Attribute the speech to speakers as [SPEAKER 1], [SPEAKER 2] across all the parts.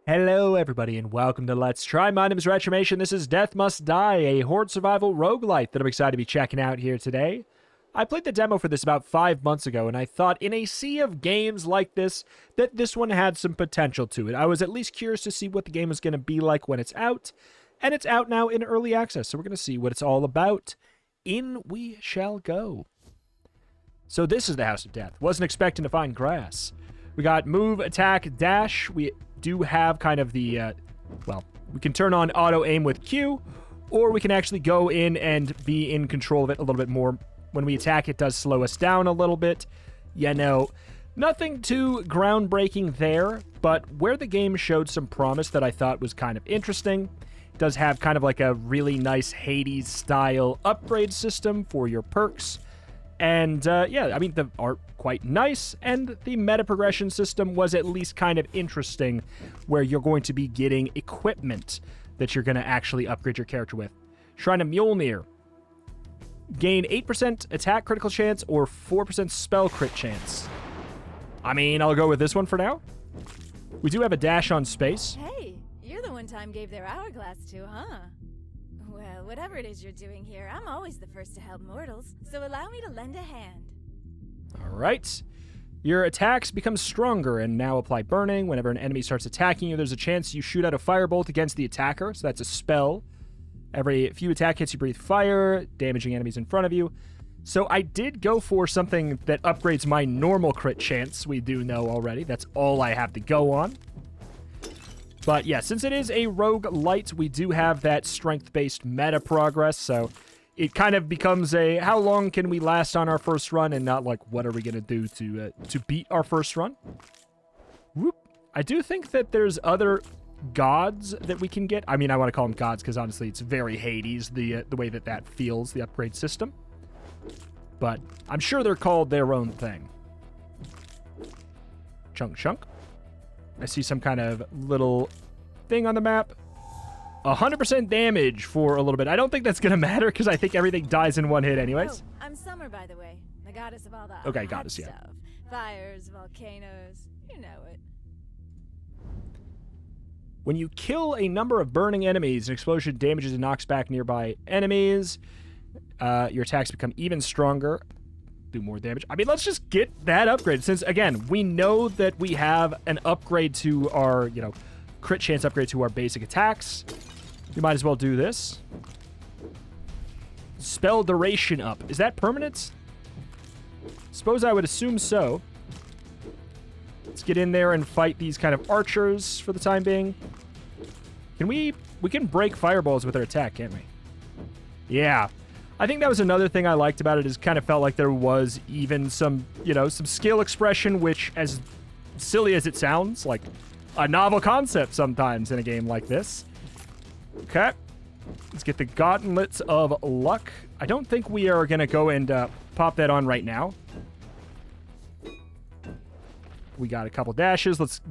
[SPEAKER 1] Hello everybody and welcome to Let's Try. My name is Retromation. This is Death Must Die, a Horde survival roguelite that I'm excited to be checking out here today. I played the demo for this about 5 months ago, and I thought in a sea of games like this, that this one had some potential to it. I was at least curious to see what the game was going to be like when it's out, and it's out now in early access, so we're going to see what it's all about. In we shall go. So this is the House of Death. Wasn't expecting to find grass. We got move, attack, dash. We do have kind of the, well, we can turn on auto aim with Q, or we can actually go in and be in control of it a little bit more. When we attack, it does slow us down a little bit. Yeah, no, nothing too groundbreaking there, but where the game showed some promise that I thought was kind of interesting, it does have kind of like a really nice Hades-style upgrade system for your perks. And, yeah, I mean, the art quite nice, and the meta progression system was at least kind of interesting, where you're going to be getting equipment that you're going to actually upgrade your character with. Shrine of Mjolnir. Gain 8% attack critical chance or 4% spell crit chance. I mean, I'll go with this one for now. We do have a dash on space.
[SPEAKER 2] Hey, you're the one Time gave their hourglass to, huh? Well, whatever it is you're doing here, I'm always the first to help mortals, so allow me to lend a hand.
[SPEAKER 1] All right. Your attacks become stronger and now apply burning. Whenever an enemy starts attacking you, there's a chance you shoot out a firebolt against the attacker, so that's a spell. Every few attack hits, you breathe fire, damaging enemies in front of you. So I did go for something that upgrades my normal crit chance, we do know already. That's all I have to go on. But yeah, since it is a roguelite, we do have that strength-based meta progress, so it kind of becomes a how long can we last on our first run and not like what are we going to do to beat our first run. Whoop. I do think that there's other gods that we can get. I mean, I want to call them gods because honestly it's very Hades, the way that feels, the upgrade system. But I'm sure they're called their own thing. Chunk. I see some kind of little thing on the map. 100% damage for a little bit. I don't think that's going to matter because I think everything dies in one hit anyways.
[SPEAKER 2] Oh, I'm Summer, by the way. The goddess of all the
[SPEAKER 1] okay,
[SPEAKER 2] hot
[SPEAKER 1] goddess, yeah.
[SPEAKER 2] stuff. Fires, volcanoes, you know it.
[SPEAKER 1] When you kill a number of burning enemies, an explosion damages and knocks back nearby enemies. Your attacks become even stronger. Do more damage. I mean, let's just get that upgrade since, again, we know that we have an upgrade to our, crit chance upgrade to our basic attacks. We might as well do this. Spell duration up. Is that permanent? Suppose I would assume so. Let's get in there and fight these kind of archers for the time being. Can we can break fireballs with our attack, can't we? Yeah. I think that was another thing I liked about it, is kind of felt like there was even some, some skill expression, which, as silly as it sounds, like a novel concept sometimes in a game like this. Okay. Let's get the Gauntlets of Luck. I don't think we are going to go and pop that on right now. We got a couple dashes. Let's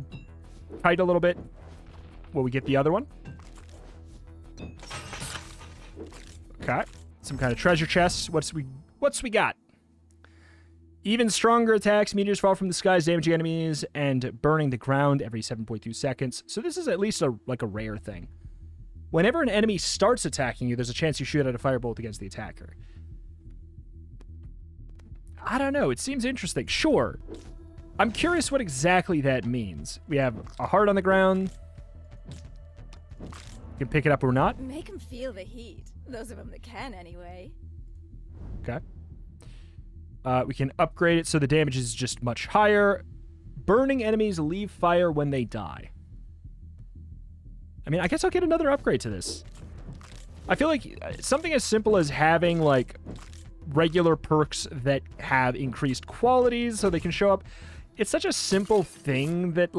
[SPEAKER 1] kite a little bit. Will we get the other one? Okay. Some kind of treasure chest. What's we got? Even stronger attacks. Meteors fall from the skies, damaging enemies and burning the ground every 7.2 seconds. So this is at least a rare thing. Whenever an enemy starts attacking you, there's a chance you shoot out a firebolt against the attacker. I don't know. It seems interesting. Sure. I'm curious what exactly that means. We have a heart on the ground. You can pick it up or not.
[SPEAKER 2] Make them feel the heat. Those of them that can, anyway.
[SPEAKER 1] Okay. We can upgrade it so the damage is just much higher. Burning enemies leave fire when they die. I mean, I guess I'll get another upgrade to this. I feel like something as simple as having, regular perks that have increased qualities so they can show up. It's such a simple thing that,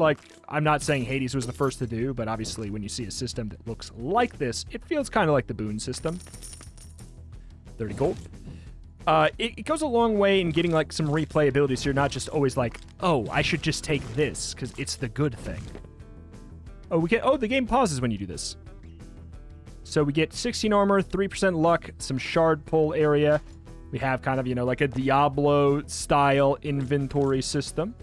[SPEAKER 1] I'm not saying Hades was the first to do, but obviously when you see a system that looks like this, it feels kind of like the boon system. 30 gold. It goes a long way in getting, some replayability, so you're not just always oh, I should just take this, because it's the good thing. Oh, the game pauses when you do this. So we get 16 armor, 3% luck, some shard pull area. We have kind of, like a Diablo-style inventory system.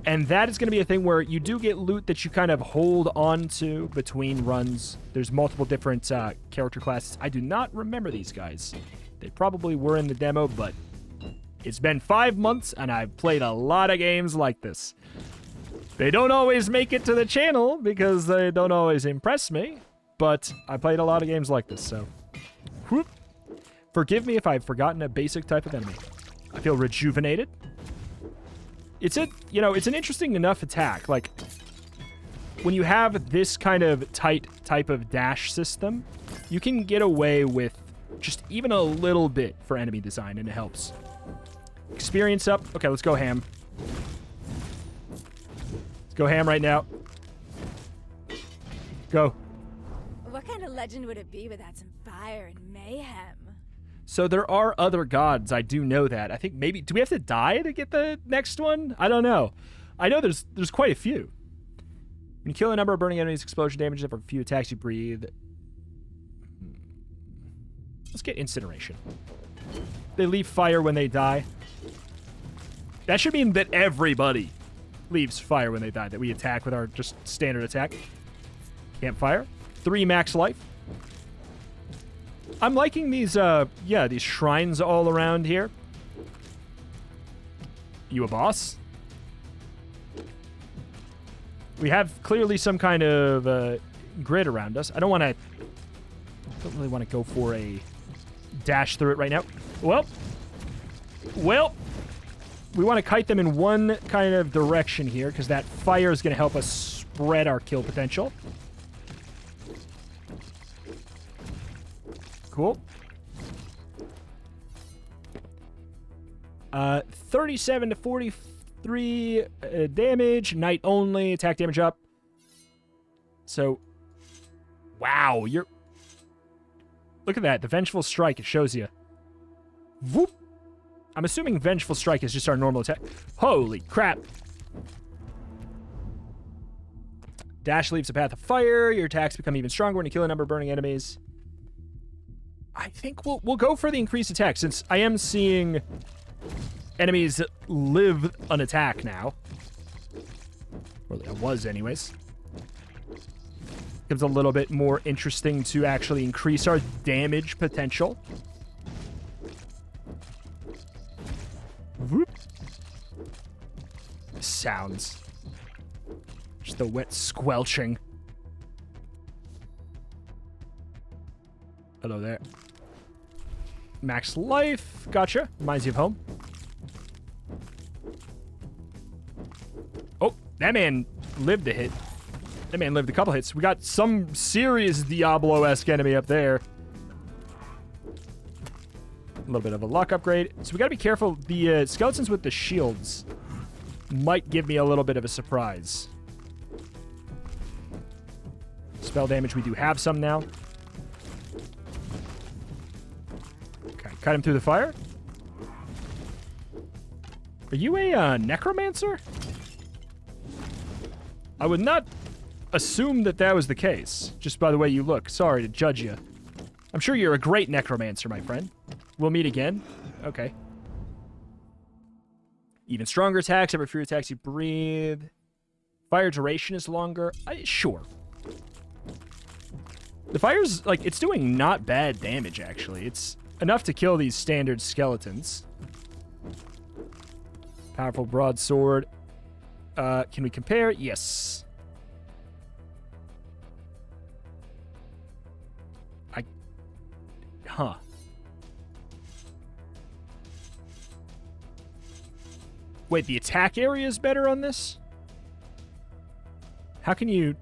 [SPEAKER 1] And that is going to be a thing where you do get loot that you kind of hold on to between runs. There's multiple different character classes. I do not remember these guys. They probably were in the demo, but it's been 5 months, and I've played a lot of games like this. They don't always make it to the channel because they don't always impress me, but I played a lot of games like this, so... Whoop. Forgive me if I've forgotten a basic type of enemy. I feel rejuvenated. It's an interesting enough attack. Like, when you have this kind of tight type of dash system, you can get away with just even a little bit for enemy design, and it helps. Experience up. Okay, let's go ham. Let's go ham right now. Go.
[SPEAKER 2] What kind of legend would it be without some fire and mayhem?
[SPEAKER 1] So there are other gods, I do know that. I think maybe... Do we have to die to get the next one? I don't know. I know there's quite a few. When you kill a number of burning enemies, explosion damages every few attacks you breathe. Let's get incineration. They leave fire when they die. That should mean that everybody leaves fire when they die, that we attack with our just standard attack. Campfire. 3 max life. I'm liking these, these shrines all around here. You a boss? We have clearly some kind of grid around us. I don't really want to go for a dash through it right now. Well, we want to kite them in one kind of direction here because that fire is going to help us spread our kill potential. Cool. 37 to 43 damage. Night only. Attack damage up. So, wow. Look at that. The Vengeful Strike. It shows you. Whoop. I'm assuming Vengeful Strike is just our normal attack. Holy crap. Dash leaves a path of fire. Your attacks become even stronger when you kill a number of burning enemies. I think we'll go for the increased attack, since I am seeing enemies live an attack now. Or I was, anyways. Becomes a little bit more interesting to actually increase our damage potential. Whoop. Sounds. Just the wet squelching. Hello there. Max life. Gotcha. Reminds you of home. Oh, that man lived a hit. That man lived a couple hits. We got some serious Diablo-esque enemy up there. A little bit of a luck upgrade. So we gotta be careful. The skeletons with the shields might give me a little bit of a surprise. Spell damage, we do have some now. Okay, cut him through the fire. Are you a necromancer? I would not assume that that was the case, just by the way you look. Sorry to judge you. I'm sure you're a great necromancer, my friend. We'll meet again. Okay. Even stronger attacks. Every few attacks you breathe. Fire duration is longer. Sure. The fire's, like, it's doing not bad damage, actually. It's enough to kill these standard skeletons. Powerful broadsword. Can we compare? Yes. Huh. Wait, the attack area is better on this? How can you...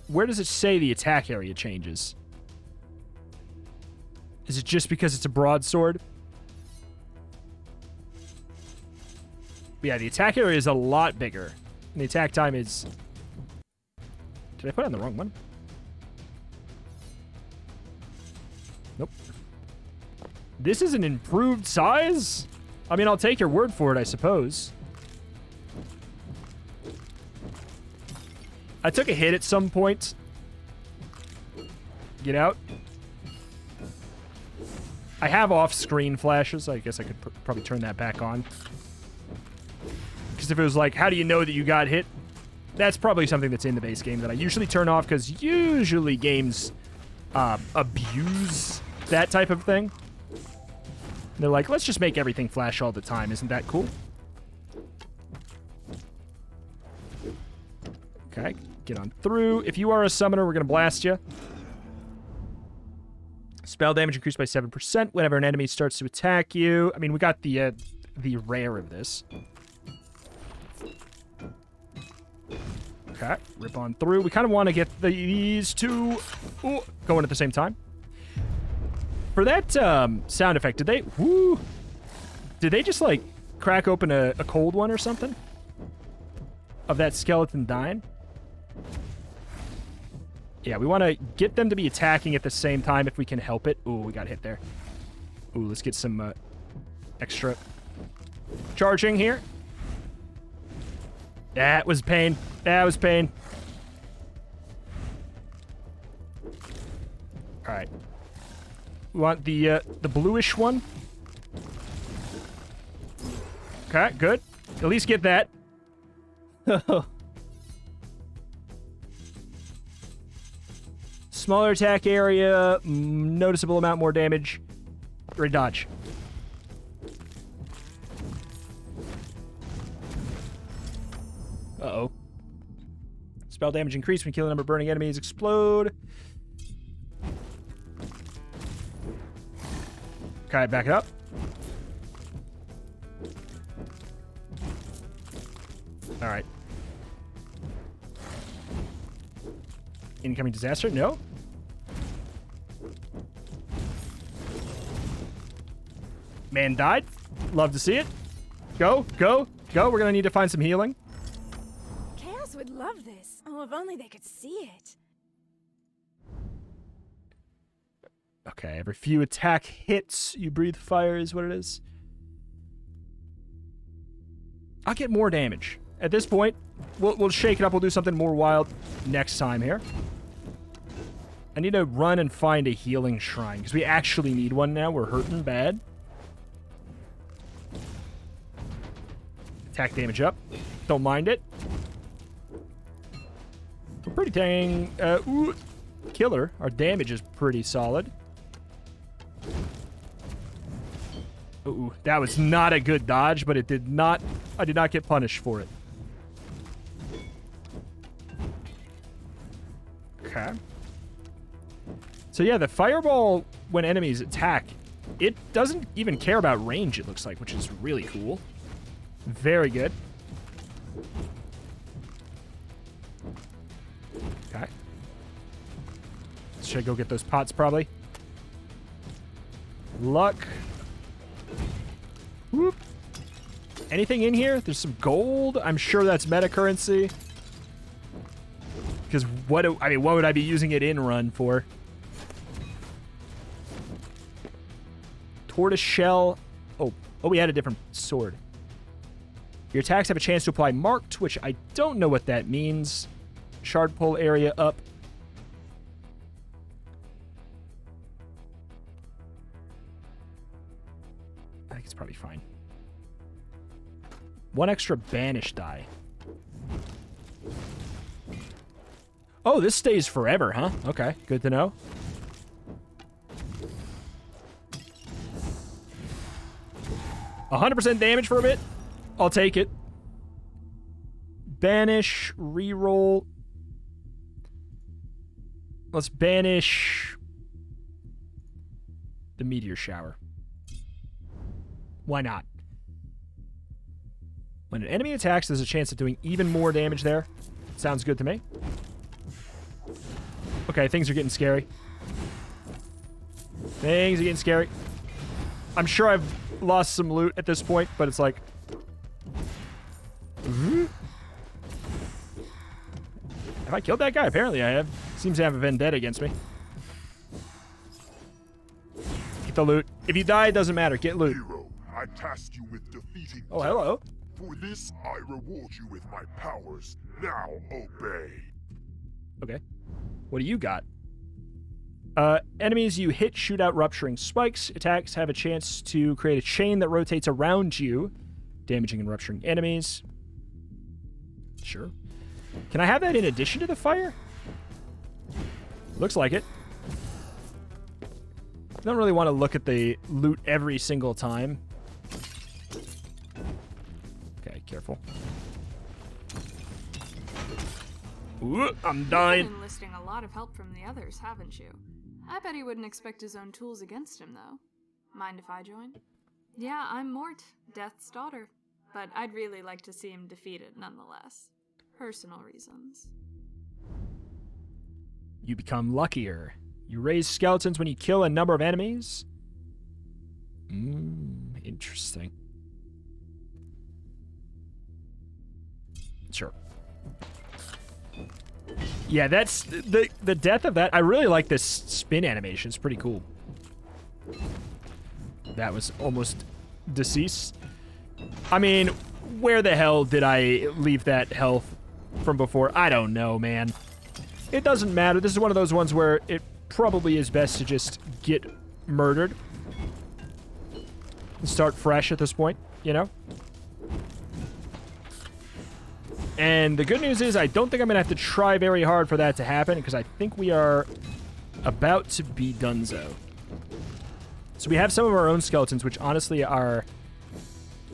[SPEAKER 1] Where does it say the attack area changes? Is it just because it's a broadsword? Yeah, the attack area is a lot bigger. And the attack time is... Did I put on the wrong one? Nope. This is an improved size? I mean, I'll take your word for it, I suppose. I took a hit at some point. Get out. I have off-screen flashes. I guess I could probably turn that back on. because if it was like, how do you know that you got hit? That's probably something that's in the base game that I usually turn off, because usually games abuse that type of thing. They're like, let's just make everything flash all the time. Isn't that cool? Okay, get on through. If you are a summoner, we're going to blast you. Spell damage increased by 7% whenever an enemy starts to attack you. I mean, we got the rare of this. Okay, rip on through. We kind of want to get these two going at the same time. For that sound effect, did they just, like, crack open a cold one or something? Of that skeleton dying? Yeah, we want to get them to be attacking at the same time if we can help it. Ooh, we got hit there. Ooh, let's get some extra charging here. That was pain. That was pain. All right. We want the bluish one. Okay, good. At least get that. Smaller attack area, noticeable amount more damage. Or dodge. Uh-oh. Spell damage increased when killing a number of burning enemies. Explode. Okay, back it up. All right. Incoming disaster? No. Man died. Love to see it. Go, go, go. We're going to need to find some healing.
[SPEAKER 2] Chaos would love this. Oh, if only they could see it.
[SPEAKER 1] Okay, every few attack hits, you breathe fire is what it is. I'll get more damage. At this point, we'll shake it up. We'll do something more wild next time here. I need to run and find a healing shrine, because we actually need one now. We're hurting bad. Attack damage up. Don't mind it. We're pretty dang... killer. Our damage is pretty solid. Ooh, that was not a good dodge, but it did not... I did not get punished for it. Okay. So yeah, the fireball, when enemies attack, it doesn't even care about range, it looks like, which is really cool. Very good. Okay. Should I go get those pots, probably? Luck. Whoop. Anything in here? There's some gold. I'm sure that's meta currency. Because what would I be using it in run for? Tortoise shell. Oh, we had a different sword. Your attacks have a chance to apply marked, which I don't know what that means. Shard pull area up. I think it's probably fine. One extra banish die. Oh, this stays forever, huh? Okay, good to know. %100 damage for a bit. I'll take it. Banish, reroll. Let's banish the meteor shower. Why not? When an enemy attacks, there's a chance of doing even more damage there. Sounds good to me. Okay, things are getting scary. Things are getting scary. I'm sure I've lost some loot at this point, but it's like... Have I killed that guy? Apparently I have. Seems to have a vendetta against me. Get the loot. If you die, it doesn't matter. Get loot.
[SPEAKER 3] Hero, I tasked you with defeating
[SPEAKER 1] Oh, hello.
[SPEAKER 3] For this, I reward you with my powers. Now obey.
[SPEAKER 1] Okay. What do you got? Enemies you hit shoot out rupturing spikes. Attacks have a chance to create a chain that rotates around you, damaging and rupturing enemies. Sure. Can I have that in addition to the fire? Looks like it. I don't really want to look at the loot every single time. Okay, careful. Ooh, I'm dying.
[SPEAKER 4] You've been enlisting a lot of help from the others, haven't you? I bet he wouldn't expect his own tools against him, though. Mind if I join? Yeah, I'm Mort, Death's daughter. But I'd really like to see him defeated, nonetheless. Personal reasons.
[SPEAKER 1] You become luckier. You raise skeletons when you kill a number of enemies. Interesting. Sure. Yeah, that's the death of that. I really like this spin animation. It's pretty cool. That was almost deceased. I mean, where the hell did I leave that health from before? I don't know, man. It doesn't matter. This is one of those ones where it probably is best to just get murdered and start fresh at this point, you know? And the good news is I don't think I'm going to have to try very hard for that to happen because I think we are about to be donezo. So we have some of our own skeletons, which honestly are...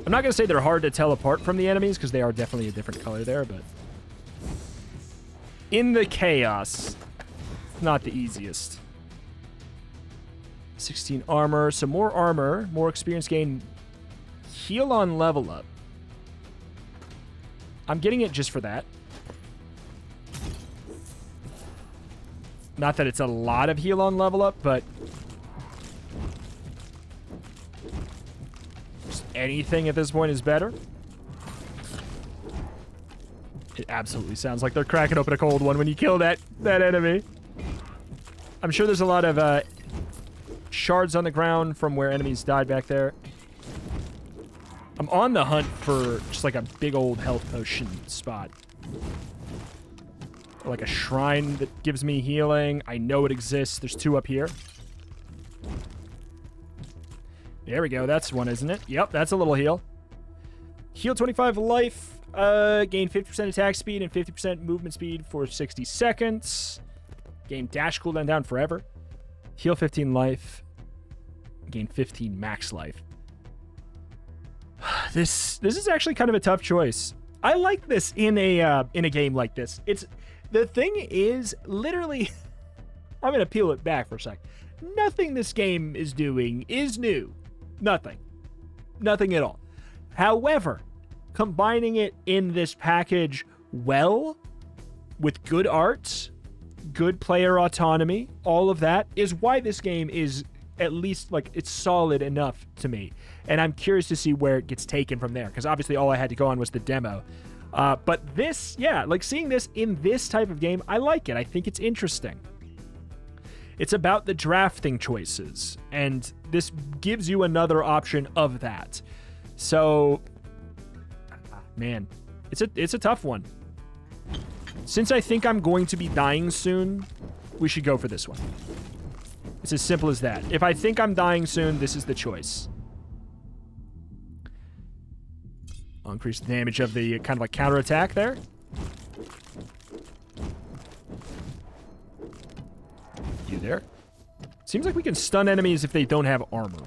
[SPEAKER 1] I'm not going to say they're hard to tell apart from the enemies because they are definitely a different color there, but... in the chaos, not the easiest. 16 armor, some more armor, more experience gain, heal on level up. I'm getting it just for that. Not that it's a lot of heal on level up, but just anything at this point is better. It absolutely sounds like they're cracking open a cold one when you kill that enemy. I'm sure there's a lot of shards on the ground from where enemies died back there. I'm on the hunt for just like a big old health potion spot. Or like a shrine that gives me healing. I know it exists. There's 2 up here. There we go. That's one, isn't it? Yep, that's a little heal. Heal 25 life. Gain 50% attack speed and 50% movement speed for 60 seconds. Gain dash cooldown down forever. Heal 15 life. Gain 15 max life. This is actually kind of a tough choice. I like this in a game like this. It's the thing is literally I'm gonna peel it back for a sec. Nothing this game is doing is new. Nothing at all. However, combining it in this package well with good art, good player autonomy, all of that is why this game is at least like it's solid enough to me. And I'm curious to see where it gets taken from there because obviously all I had to go on was the demo. But this, yeah, like seeing this in this type of game, I like it. I think it's interesting. It's about the drafting choices, and this gives you another option of that. So, man, it's a tough one. Since I think I'm going to be dying soon, we should go for this one. It's as simple as that. If I think I'm dying soon, this is the choice. I'll increase the damage of the kind of like counterattack there. You there? Seems like we can stun enemies if they don't have armor.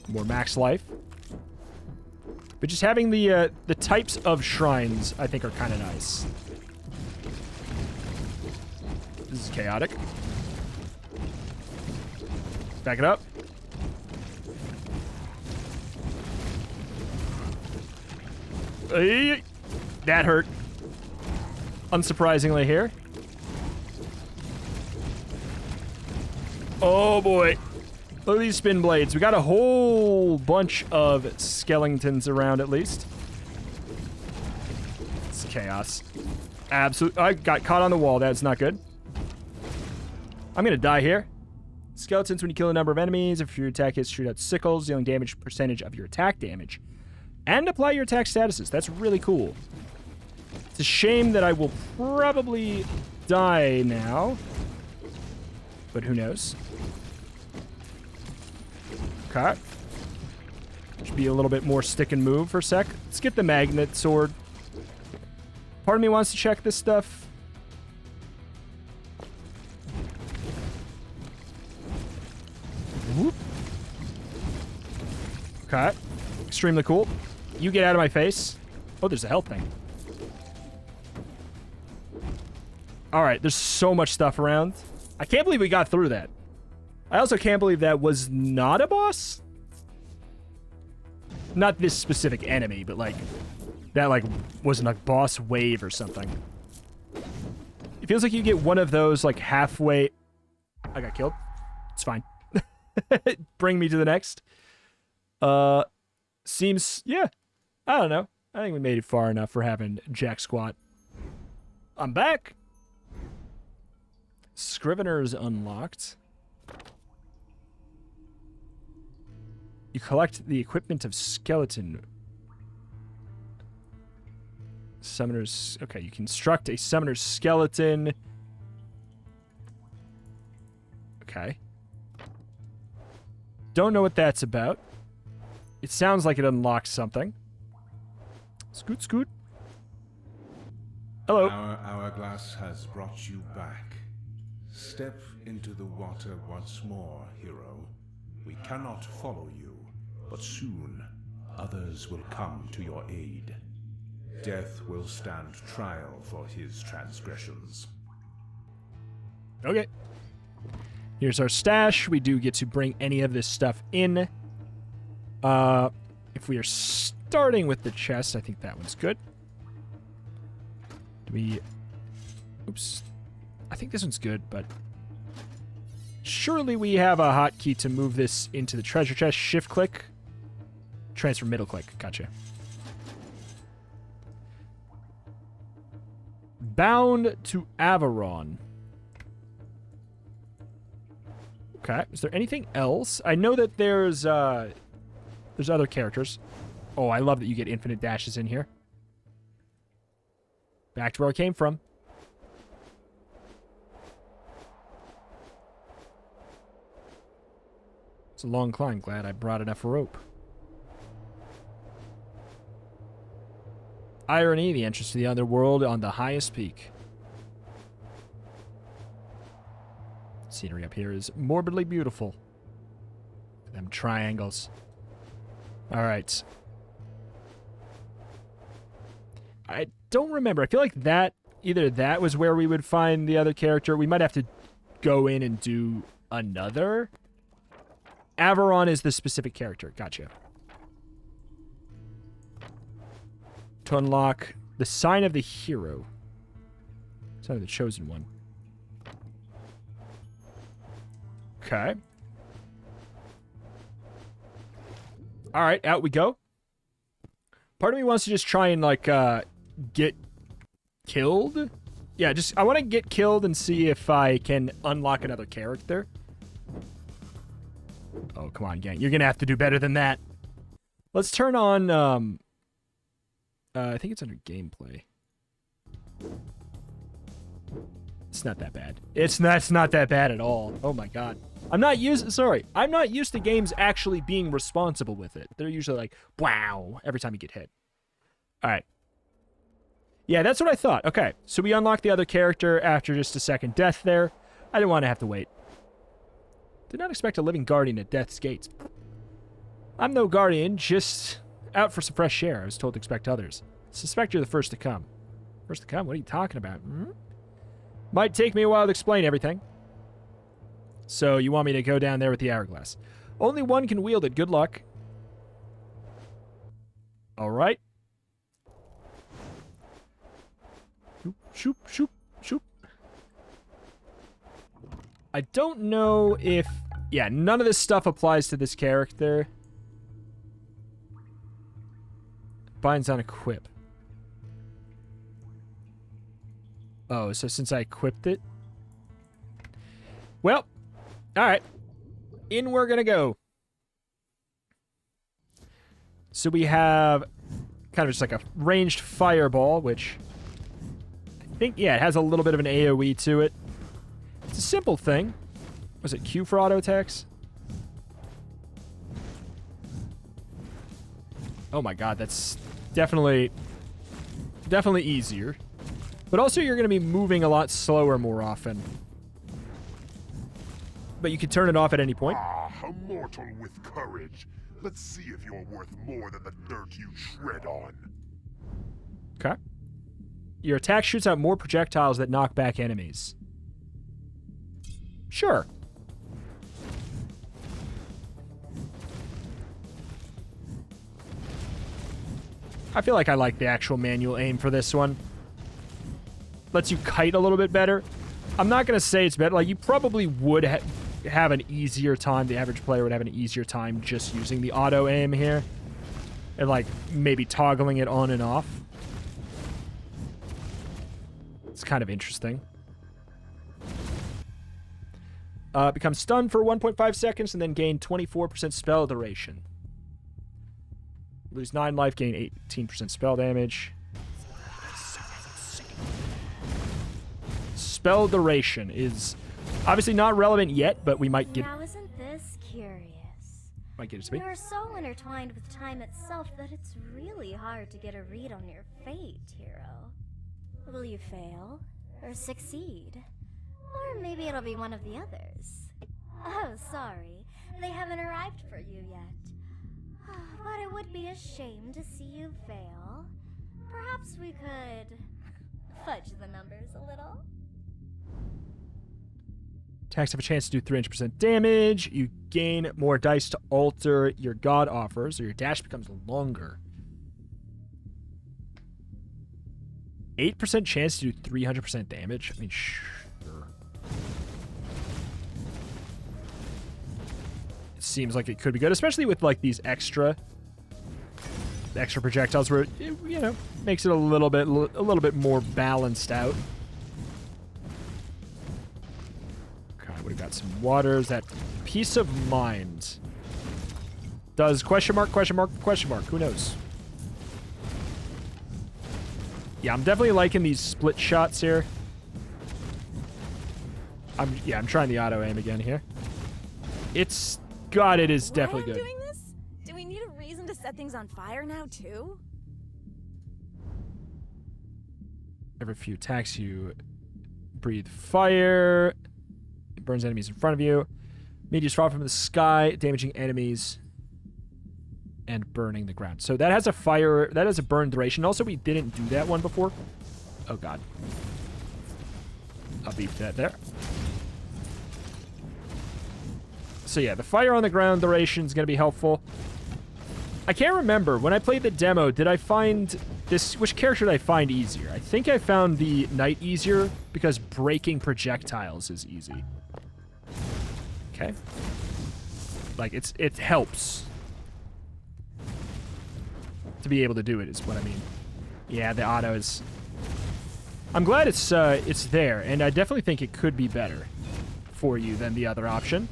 [SPEAKER 1] More max life. But just having the types of shrines, I think, are kind of nice. This is chaotic. Back it up. That hurt. Unsurprisingly here. Oh boy. Look at these spin blades. We got a whole bunch of skeletons around at least. It's chaos. Absolutely. I got caught on the wall. That's not good. I'm going to die here. Skeletons when you kill a number of enemies. If your attack hits, shoot out sickles, dealing damage percentage of your attack damage. And apply your attack statuses. That's really cool. It's a shame that I will probably die now. But who knows? Okay. Just be a little bit more stick and move for a sec. Let's get the magnet sword. Part of me wants to check this stuff. Whoop. Okay. Extremely cool. You get out of my face. Oh, there's a health thing. Alright, there's so much stuff around. I can't believe we got through that. I also can't believe that was not a boss. Not this specific enemy, but like... that, like, wasn't a boss wave or something. It feels like you get one of those, like, halfway... I got killed. It's fine. Bring me to the next. Seems... yeah. I don't know. I think we made it far enough for having jack squat. I'm back! Scrivener's unlocked. You collect the equipment of skeleton. Summoner's... okay, you construct a summoner's skeleton. Okay. Don't know what that's about. It sounds like it unlocks something. Scoot, scoot. Hello.
[SPEAKER 5] Our hourglass has brought you back. Step into the water once more, hero. We cannot follow you, but soon others will come to your aid. Death will stand trial for his transgressions.
[SPEAKER 1] Okay. Here's our stash. We do get to bring any of this stuff in. If we are starting with the chest, I think that one's good. Do we... oops. I think this one's good, but... surely we have a hotkey to move this into the treasure chest. Shift click. Transfer middle click. Gotcha. Bound to Avaron. Okay. Is there anything else? I know that there's other characters. Oh, I love that you get infinite dashes in here. Back to where I came from. It's a long climb. Glad I brought enough rope. Irony, the entrance to the underworld on the highest peak. Scenery up here is morbidly beautiful. Them triangles. All right. I don't remember. I feel like that, either that was where we would find the other character. We might have to go in and do another. Avaron is the specific character. Gotcha. To unlock the sign of the hero. Sign of the chosen one. Okay. All right, out we go. Part of me wants to just try and, like, get killed. Yeah, I want to get killed and see if I can unlock another character. Oh, come on, gang. You're going to have to do better than that. Let's turn on, I think it's under gameplay. It's not that bad. It's not that bad at all. Oh my god. I'm not used to games actually being responsible with it. They're usually like, wow, every time you get hit. All right. Yeah, that's what I thought. Okay, so we unlock the other character after just a second death there. I didn't want to have to wait. Did not expect a living guardian at death's gates. I'm no guardian, just out for some fresh air. I was told to expect others. Suspect you're the first to come. First to come? What are you talking about? Might take me a while to explain everything. So you want me to go down there with the hourglass. Only one can wield it. Good luck. All right. Shoop, shoop, shoop, shoop. I don't know if... yeah, none of this stuff applies to this character. Binds on equip. Oh, so since I equipped it... well, alright. In we're gonna go. So we have kind of just like a ranged fireball, which... I think, yeah, it has a little bit of an AoE to it. It's a simple thing. Was it Q for auto attacks? Oh my god, that's definitely easier. But also you're going to be moving a lot slower more often. But you can turn it off at any point.
[SPEAKER 3] Ah, a mortal with courage. Let's see if you're worth more than the dirt you tread on.
[SPEAKER 1] Okay. Your attack shoots out more projectiles that knock back enemies. Sure. I feel like I like the actual manual aim for this one. Lets you kite a little bit better. I'm not going to say it's better. Like, you probably would have an easier time. The average player would have an easier time just using the auto aim here. And, like, maybe toggling it on and off. It's kind of interesting. Become stunned for 1.5 seconds and then gain 24% spell duration. Lose 9 life, gain 18% spell damage. Spell duration is obviously not relevant yet, but we might get...
[SPEAKER 6] Now, isn't this curious?
[SPEAKER 1] Might get it to be.
[SPEAKER 6] You're so intertwined with time itself that it's really hard to get a read on your fate, hero. Will you fail? Or succeed? Or maybe it'll be one of the others. Oh, sorry. They haven't arrived for you yet. But it would be a shame to see you fail. Perhaps we could fudge the numbers a little.
[SPEAKER 1] Attacks have a chance to do 300% damage. You gain more dice to alter your god offers, or your dash becomes longer. 8% chance to do 300% damage? I mean, sure. It seems like it could be good, especially with, like, these extra projectiles where it, you know, makes it a little bit more balanced out. Would have got some waters. That peace of mind does question mark, question mark, question mark. Who knows? Yeah, I'm definitely liking these split shots here. I'm trying the auto aim again here. It's God, it is definitely good.
[SPEAKER 2] Why I'm doing this? Do we need a reason to set things on fire now too?
[SPEAKER 1] Every few attacks you breathe fire. It burns enemies in front of you. Meteors fall from the sky, damaging enemies and burning the ground. So that has a fire, that has a burn duration. Also, we didn't do that one before. Oh god. I'll beef that there. So yeah, the fire on the ground duration is going to be helpful. I can't remember. When I played the demo, did I find this... Which character did I find easier? I think I found the knight easier because breaking projectiles is easy. Okay. Like, it helps to be able to do it is what I mean. Yeah, the auto is... I'm glad it's there, and I definitely think it could be better for you than the other option.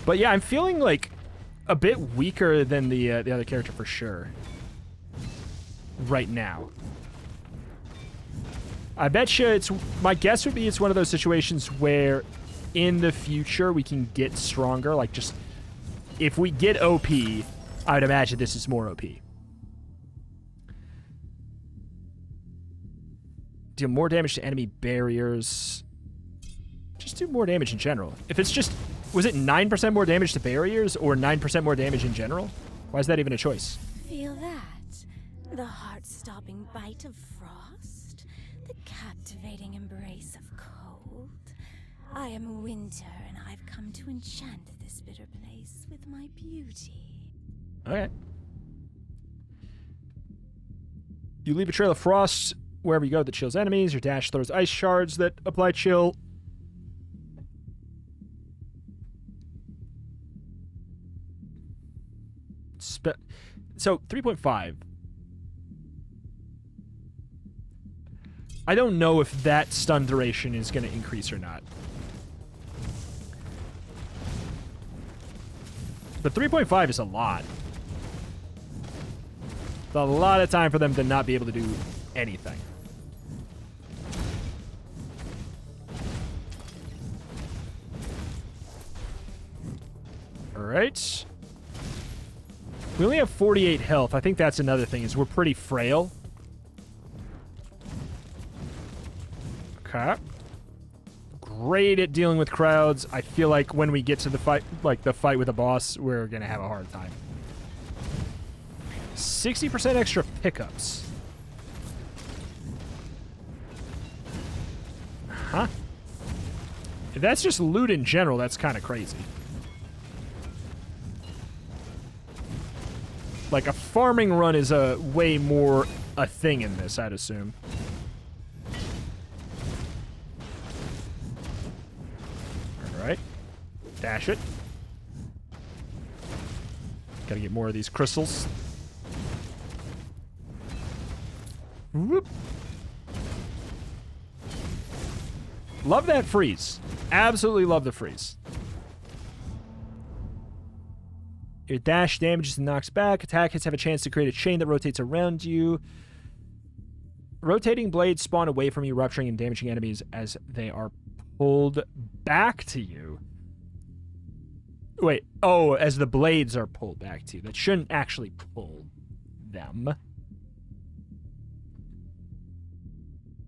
[SPEAKER 1] But yeah, I'm feeling like a bit weaker than the other character for sure. Right now. I bet you it's... My guess would be it's one of those situations where in the future we can get stronger. Like, just... If we get OP, I would imagine this is more OP. Deal more damage to enemy barriers. Just do more damage in general. If it's just... Was it 9% more damage to barriers or 9% more damage in general? Why is that even a choice?
[SPEAKER 2] Feel that? The heart-stopping bite of frost? The captivating embrace of cold? I am winter, and I've come to enchant this bitter place with my beauty.
[SPEAKER 1] Okay. You leave a trail of frost wherever you go that chills enemies. Your dash throws ice shards that apply chill. So 3.5. I don't know if that stun duration is going to increase or not. But 3.5 is a lot. It's a lot of time for them to not be able to do anything. All right. We only have 48 health. I think that's another thing, is we're pretty frail. Okay. Great at dealing with crowds. I feel like when we get to the fight, like the fight with the boss, we're gonna have a hard time. 60% extra pickups. Huh? If that's just loot in general, that's kind of crazy. Like, a farming run is a way more a thing in this, I'd assume. Alright. Dash it. Gotta get more of these crystals. Whoop. Love that freeze. Absolutely love the freeze. Your dash damages and knocks back. Attack hits have a chance to create a chain that rotates around you. Rotating blades spawn away from you, rupturing and damaging enemies as they are pulled back to you. Wait. Oh, as the blades are pulled back to you. That shouldn't actually pull them.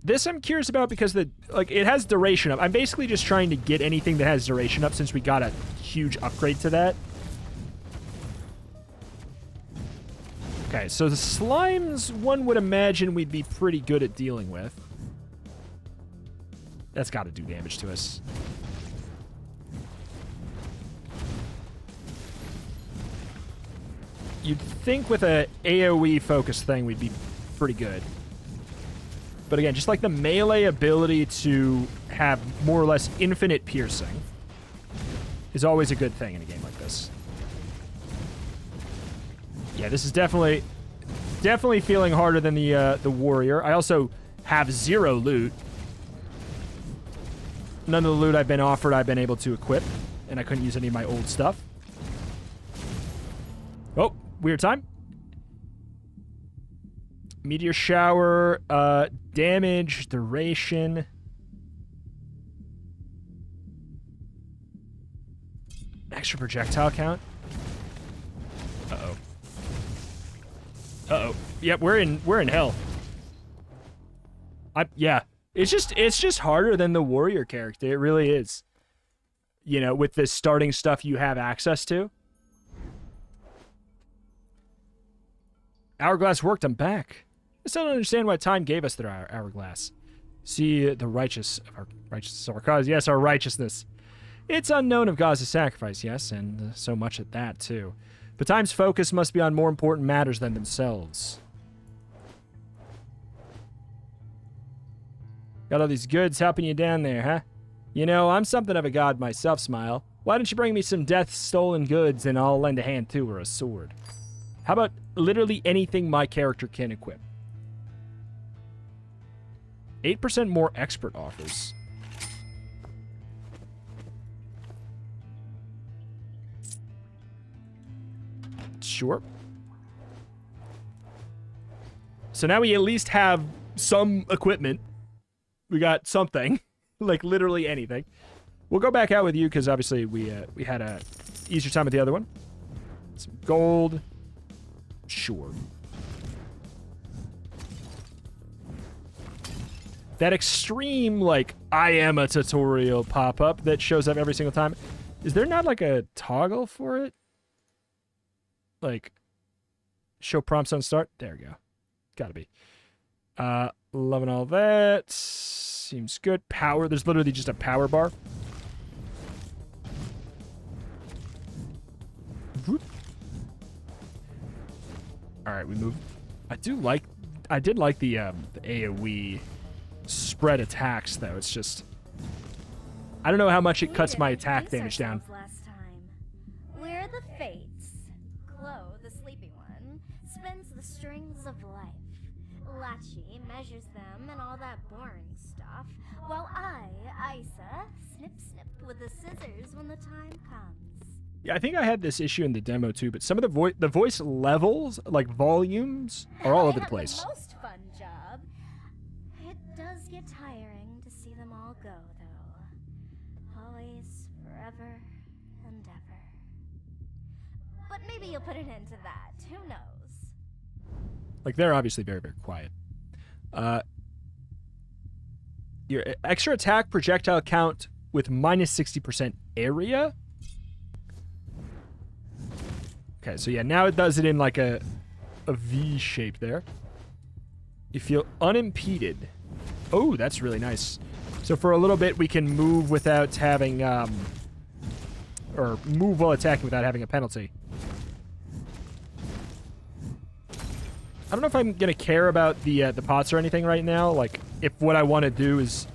[SPEAKER 1] This I'm curious about because it has duration up. I'm basically just trying to get anything that has duration up since we got a huge upgrade to that. Okay, so the slimes, one would imagine we'd be pretty good at dealing with. That's got to do damage to us. You'd think with a AoE focus thing we'd be pretty good. But again, just like the melee ability to have more or less infinite piercing is always a good thing in a game like this. Yeah, this is definitely feeling harder than the warrior. I also have 0 loot. None of the loot I've been offered I've been able to equip, and I couldn't use any of my old stuff. Oh, weird time. Meteor shower, damage, duration. Extra projectile count. Uh-oh. Uh-oh. Yep, we're in hell. Yeah. It's just harder than the warrior character. It really is. You know, with the starting stuff you have access to. Hourglass worked, I'm back. I still don't understand why time gave us their hourglass. See the righteous of our righteousness of our cause. Yes, our righteousness. It's unknown of God's sacrifice, yes, and so much at that, too. But time's focus must be on more important matters than themselves. Got all these goods helping you down there, huh? You know, I'm something of a god myself, Smile. Why don't you bring me some death-stolen goods and I'll lend a hand, too, or a sword? How about literally anything my character can equip? 8% more expert offers. Sure. So now we at least have some equipment. We got something. Like literally anything. We'll go back out with you because obviously we had a easier time with the other one. Some gold. Sure. That extreme, like, I am a tutorial pop-up that shows up every single time. Is there not, like, a toggle for it? Like, show prompts on start? There we go. Gotta be. Loving all that. Seems good. Power. There's literally just a power bar. Alright, we move. I did like the AoE spread attacks, though. It's just... I don't know how much it cuts my attack damage down.
[SPEAKER 6] Last time. We're the Fates. Chloe, the sleepy one, spins the strings of life. Lachi measures them and all that boring stuff, while I, Isa, snip with the scissors when the time comes.
[SPEAKER 1] Yeah, I think I had this issue in the demo too, but some of the voice levels, like volumes, are all over the place.
[SPEAKER 6] The most fun job. It does get tiring to see them all go, though. Always, forever, and ever. but maybe you'll put an end to that. Who knows?
[SPEAKER 1] Like, they're obviously very, very quiet. Your extra attack projectile count with minus 60% area. Okay, so yeah, now it does it in like a V shape there. You feel unimpeded. Oh, that's really nice. So for a little bit, we can move without having, or move while attacking without having a penalty. I don't know if I'm going to care about the pots or anything right now. Like, if what I want to do is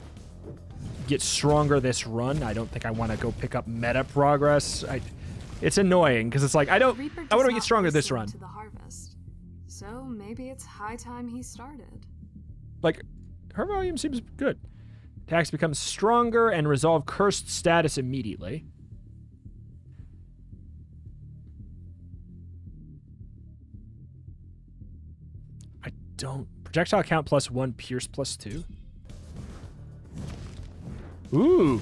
[SPEAKER 1] get stronger this run, I don't think I want to go pick up meta progress. It's annoying, because it's like, I want to get stronger this run.
[SPEAKER 4] To the harvest. So maybe it's high time he started.
[SPEAKER 1] Like, her volume seems good. Attacks become stronger and resolve cursed status immediately. I don't... Projectile count +1, pierce +2. Ooh.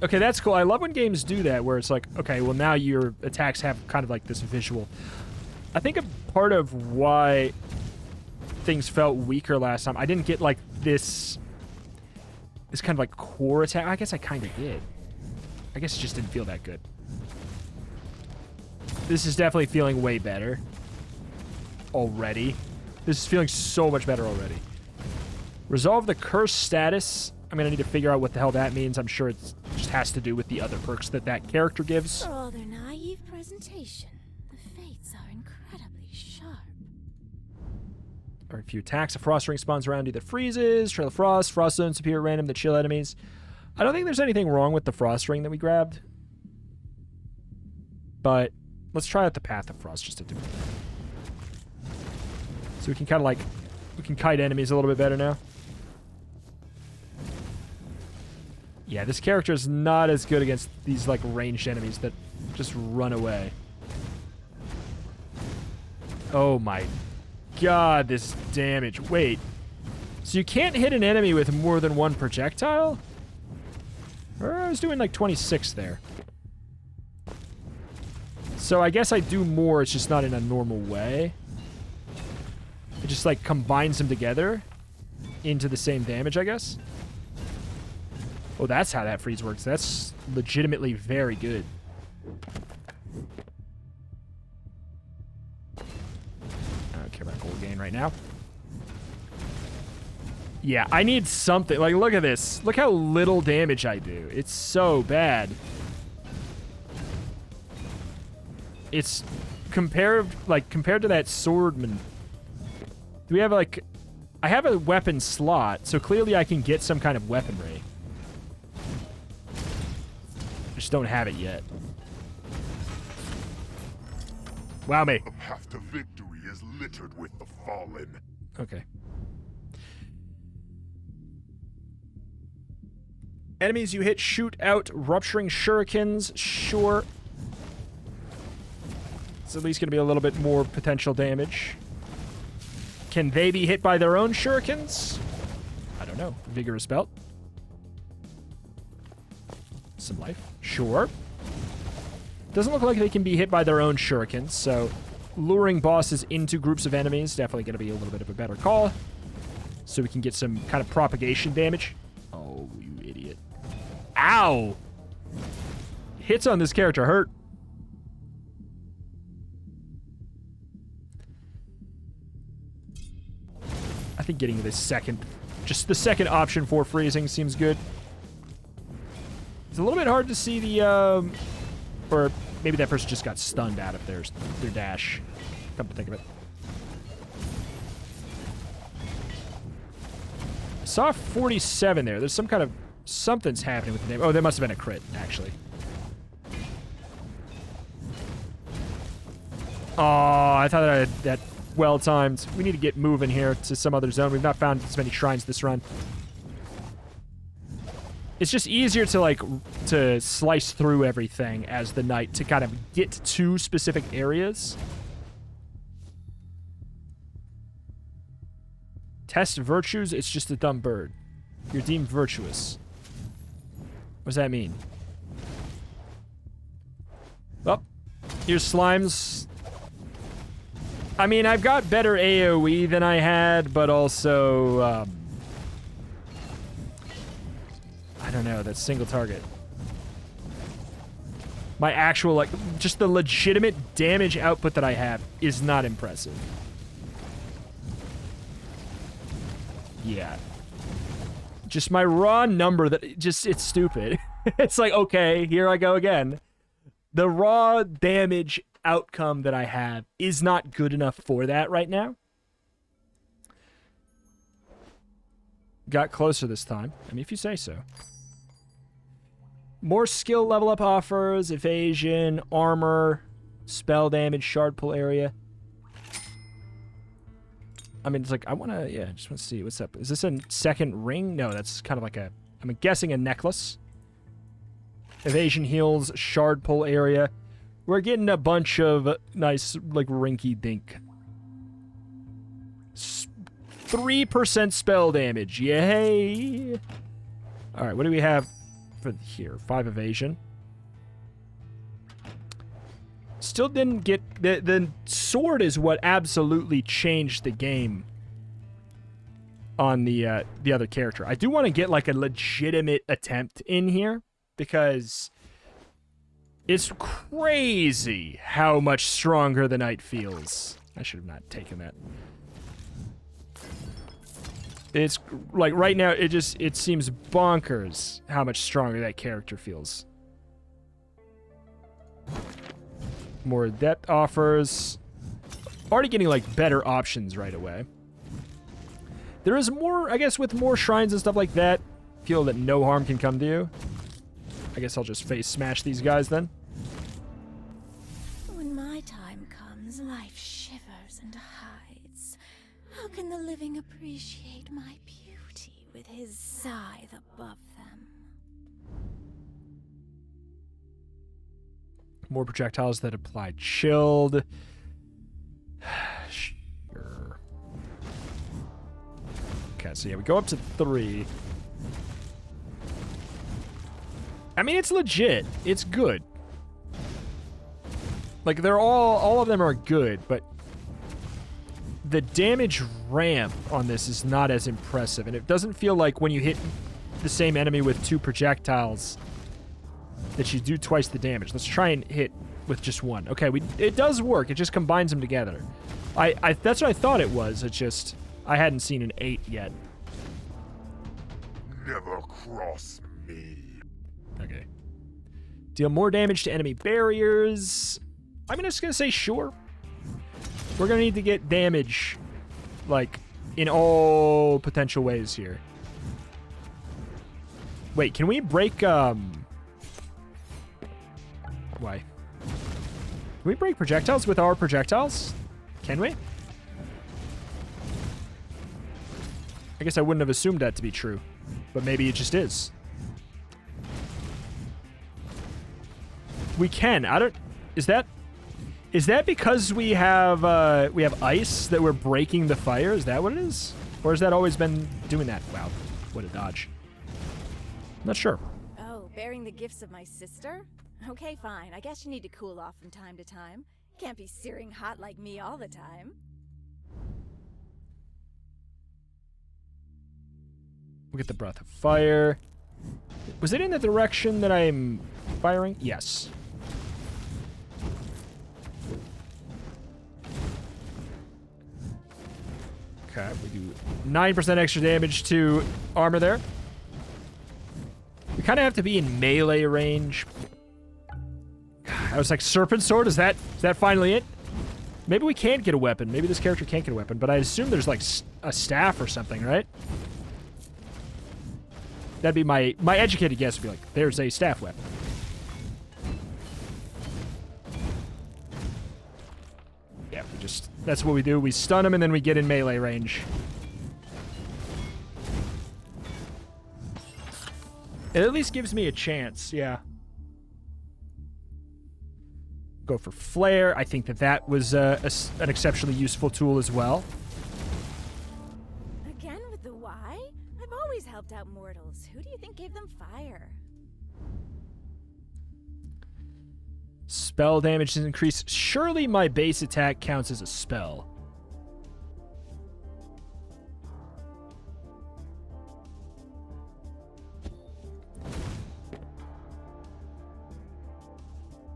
[SPEAKER 1] Okay, that's cool. I love when games do that, where it's like, okay, well, now your attacks have kind of like this visual. I think a part of why things felt weaker last time, I didn't get like this kind of like core attack. I guess I kind of did. I guess it just didn't feel that good. This is definitely feeling way better already. This is feeling so much better already. Resolve the curse status. I'm going to need to figure out what the hell that means. I'm sure it just has to do with the other perks that character gives.
[SPEAKER 2] For all their naive presentation, the fates are incredibly sharp.
[SPEAKER 1] Or if you attacks, a frost ring spawns around you that freezes. Trail of frost. Frost zones appear at random that chill enemies. I don't think there's anything wrong with the frost ring that we grabbed. But let's try out the path of frost just to do it. So we can kind of like, we can kite enemies a little bit better now. Yeah, this character is not as good against these like ranged enemies that just run away. Oh my god, this damage. Wait. So you can't hit an enemy with more than one projectile? Or I was doing like 26 there. So I guess I do more, it's just not in a normal way. It just like combines them together into the same damage, I guess. Oh, that's how that freeze works. That's legitimately very good. I don't care about gold gain right now. Yeah, I need something. Like, look at this. Look how little damage I do. It's so bad. It's compared to that swordman. Do we have, like... I have a weapon slot, so clearly I can get some kind of weaponry. Just don't have it yet. Wow me.
[SPEAKER 3] The path to victory is littered with the fallen.
[SPEAKER 1] Okay. Enemies you hit shoot out rupturing shurikens. Sure. It's at least going to be a little bit more potential damage. Can they be hit by their own shurikens? I don't know. Vigorous belt. Some life. Sure. Doesn't look like they can be hit by their own shurikens, so luring bosses into groups of enemies definitely going to be a little bit of a better call. So we can get some kind of propagation damage. Oh, you idiot. Ow! Hits on this character hurt. I think getting the second option for freezing seems good. It's a little bit hard to see the, or maybe that person just got stunned out of their dash. Come to think of it. I saw 47 there. There's some kind of, something's happening with the name. Oh, there must have been a crit, actually. Oh, I thought I had that well-timed. We need to get moving here to some other zone. We've not found as many shrines this run. It's just easier to, like, to slice through everything as the knight to kind of get to specific areas. Test virtues, it's just a dumb bird. You're deemed virtuous. What does that mean? Oh, Your slimes... I mean, I've got better AoE than I had, but also... I don't know, that's single target. My actual, like, just the legitimate damage output that I have is not impressive. Yeah. Just my raw number that just, it's stupid. It's like, okay, here I go again. The raw damage outcome that I have is not good enough for that right now. Got closer this time. I mean, if you say so. More skill level up offers, evasion, armor, spell damage, shard pull area. I mean, it's like, I want to, yeah, just want to see what's up. Is this a second ring? No, that's kind of like a, I'm guessing a necklace. Evasion heals, shard pull area. We're getting a bunch of nice, like, rinky-dink. 3% spell damage. Yay! Alright, what do we have for here? 5 evasion. Still didn't get... The sword is what absolutely changed the game on the other character. I do want to get, like, a legitimate attempt in here, because it's crazy how much stronger the knight feels. I should have not taken that. It's, like, right now, it seems bonkers how much stronger that character feels. More depth offers. Already getting, like, better options right away. There is more, I guess, with more shrines and stuff like that, feel that no harm can come to you. I guess I'll just face smash these guys then.
[SPEAKER 2] When my time comes, life shivers and hides. How can the living appreciate my beauty with his scythe above them?
[SPEAKER 1] More projectiles that apply chilled. Sure. Okay, so yeah, we go up to 3. I mean, it's legit. It's good. Like, they're all of them are good, but the damage ramp on this is not as impressive, and it doesn't feel like when you hit the same enemy with 2 projectiles that you do twice the damage. Let's try and hit with just 1. Okay, it does work. It just combines them together. That's what I thought it was. It's just I hadn't seen an 8 yet.
[SPEAKER 3] Never cross me.
[SPEAKER 1] Okay. Deal more damage to enemy barriers. I'm just gonna say sure. We're gonna need to get damage, like, in all potential ways here. Wait, can we break, Why? Can we break projectiles with our projectiles? Can we? I guess I wouldn't have assumed that to be true, but maybe it just is. We can. I don't... Is that because we have ice that we're breaking the fire? Is that what it is? Or has that always been doing that? Wow, what a dodge. Not sure.
[SPEAKER 2] Oh, bearing the gifts of my sister? Okay, fine. I guess you need to cool off from time to time. Can't be searing hot like me all the time.
[SPEAKER 1] We'll get the breath of fire. Was it in the direction that I'm firing? Yes. Okay, we do 9% extra damage to armor there. We kind of have to be in melee range. I was like, Serpent Sword, is that finally it? Maybe we can't get a weapon. Maybe this character can't get a weapon, but I assume there's like a staff or something, right? That'd be my educated guess would be like, there's a staff weapon. Yeah, that's what we do. We stun him and then we get in melee range. It at least gives me a chance, yeah. Go for Flare. I think that was an exceptionally useful tool as well.
[SPEAKER 2] Again with the why? I've always helped out mortals. Who do you think gave them fire?
[SPEAKER 1] Spell damage is increased. Surely my base attack counts as a spell.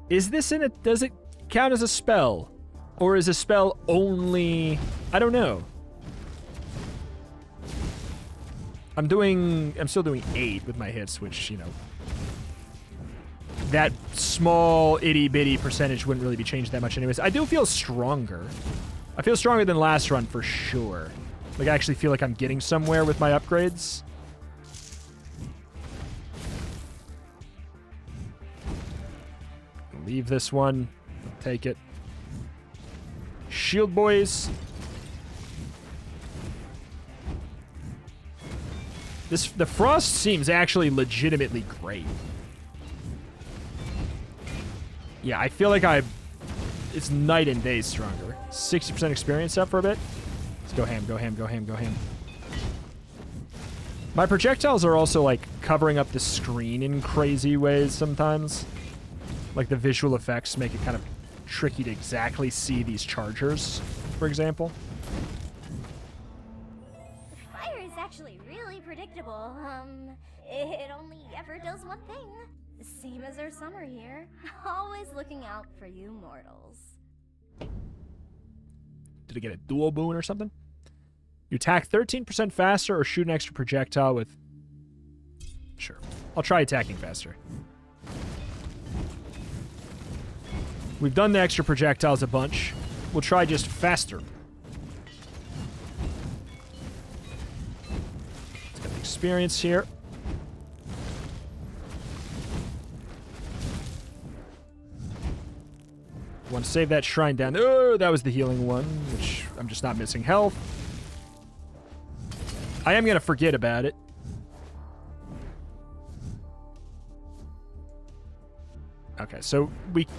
[SPEAKER 1] Is this in it? Does it count as a spell? Or is a spell only... I don't know. I'm still doing 8 with my hits, which, you know... That small, itty-bitty percentage wouldn't really be changed that much anyways. I do feel stronger. I feel stronger than last run for sure. Like, I actually feel like I'm getting somewhere with my upgrades. Leave this one. Take it. Shield boys. The frost seems actually legitimately great. Yeah, I feel like it's night and day stronger. 60% experience up for a bit. Let's go ham, go ham, go ham, go ham. My projectiles are also, like, covering up the screen in crazy ways sometimes. Like, the visual effects make it kind of tricky to exactly see these chargers, for example.
[SPEAKER 6] The fire is actually really predictable. It only ever does one thing. Same as our summer here. Always looking out for you mortals.
[SPEAKER 1] Did it get a dual boon or something? You attack 13% faster or shoot an extra projectile with... Sure. I'll try attacking faster. We've done the extra projectiles a bunch. We'll try just faster. Let's get the experience here. Want to save that shrine down. Oh, that was the healing one, which I'm just not missing health. I am going to forget about it. Okay, so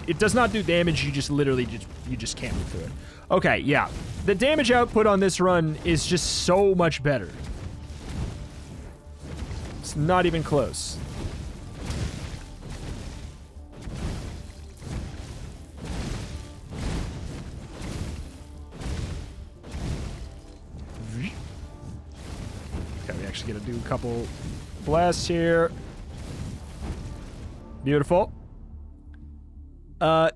[SPEAKER 1] it does not do damage. You just literally can't move through it. Okay, yeah. The damage output on this run is just so much better. It's not even close. Okay, we actually get to do a couple blasts here. Beautiful. I'm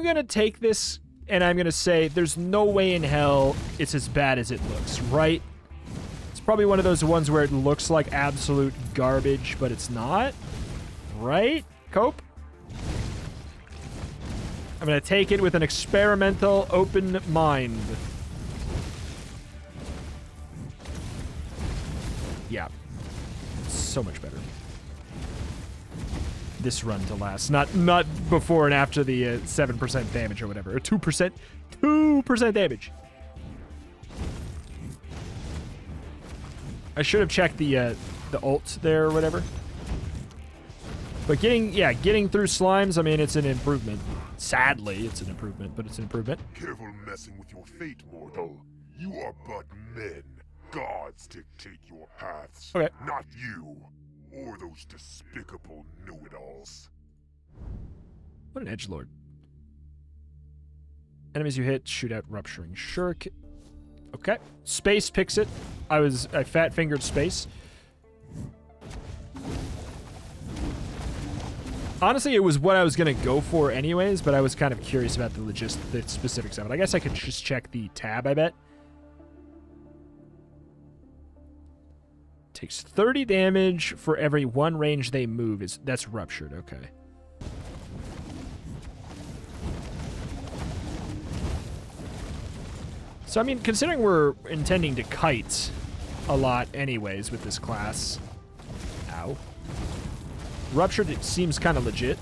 [SPEAKER 1] gonna take this and I'm gonna say there's no way in hell it's as bad as it looks, right? It's probably one of those ones where it looks like absolute garbage, but it's not, right? Cope? I'm gonna take it with an experimental, open mind. Yeah. So much better. This run to last. Not before and after the 7% damage or whatever. Or 2% damage. I should have checked the ult there or whatever. But getting through slimes, I mean, it's an improvement. Sadly, it's an improvement, but it's an improvement.
[SPEAKER 3] Careful messing with your fate, mortal. You are but men. Gods dictate your paths.
[SPEAKER 1] Okay.
[SPEAKER 3] Not you. Or those despicable know-it-alls.
[SPEAKER 1] What an edgelord. Enemies you hit shoot out rupturing shuriken. Okay. Space picks it. I fat-fingered space. Honestly, it was what I was going to go for anyways, but I was kind of curious about the specifics of it. I guess I could just check the tab, I bet. Takes 30 damage for every one range they move. That's ruptured, okay. So, I mean, considering we're intending to kite a lot anyways with this class. Ow. Ruptured, it seems kind of legit.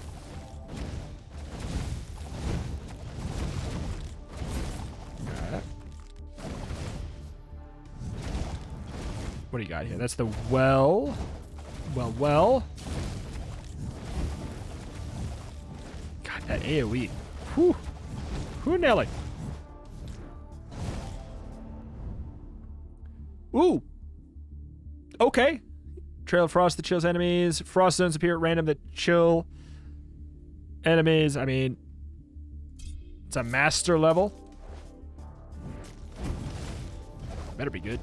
[SPEAKER 1] What do you got here? That's the well. Well. God, that AoE. Whew. Whew, Nelly. Ooh. Okay. Trail of Frost that chills enemies. Frost zones appear at random that chill Enemies, I mean, it's a master level. Better be good.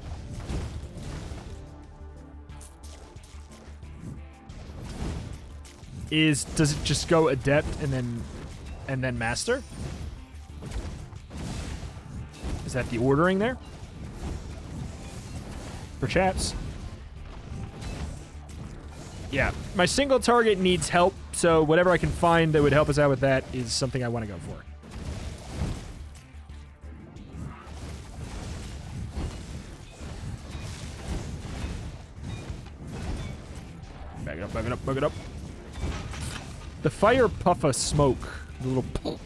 [SPEAKER 1] Does it just go adept and then master? Is that the ordering there? Perhaps. Yeah, my single target needs help, so whatever I can find that would help us out with that is something I want to go for. Back it up, back it up, back it up. The fire puff of smoke, the little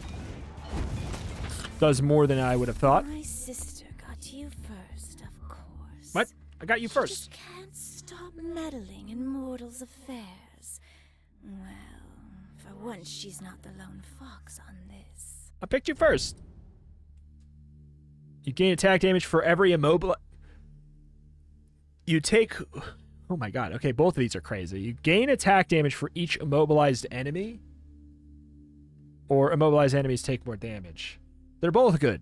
[SPEAKER 1] does more than I would have thought.
[SPEAKER 2] My sister got you first, of course.
[SPEAKER 1] What? I got you
[SPEAKER 2] She
[SPEAKER 1] first.
[SPEAKER 2] just can't stop meddling in mortals' affairs. Well, for once, she's not the lone fox on this.
[SPEAKER 1] I picked you first. You gain attack damage for every immobile. You take. Oh my god. Okay, both of these are crazy. You gain attack damage for each immobilized enemy, or immobilized enemies take more damage. They're both good.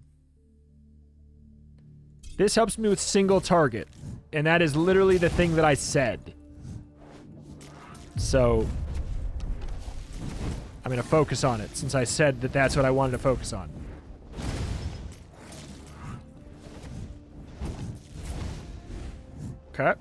[SPEAKER 1] This helps me with single target, and that is literally the thing that I said. So, I'm going to focus on it, since I said that that's what I wanted to focus on. Okay.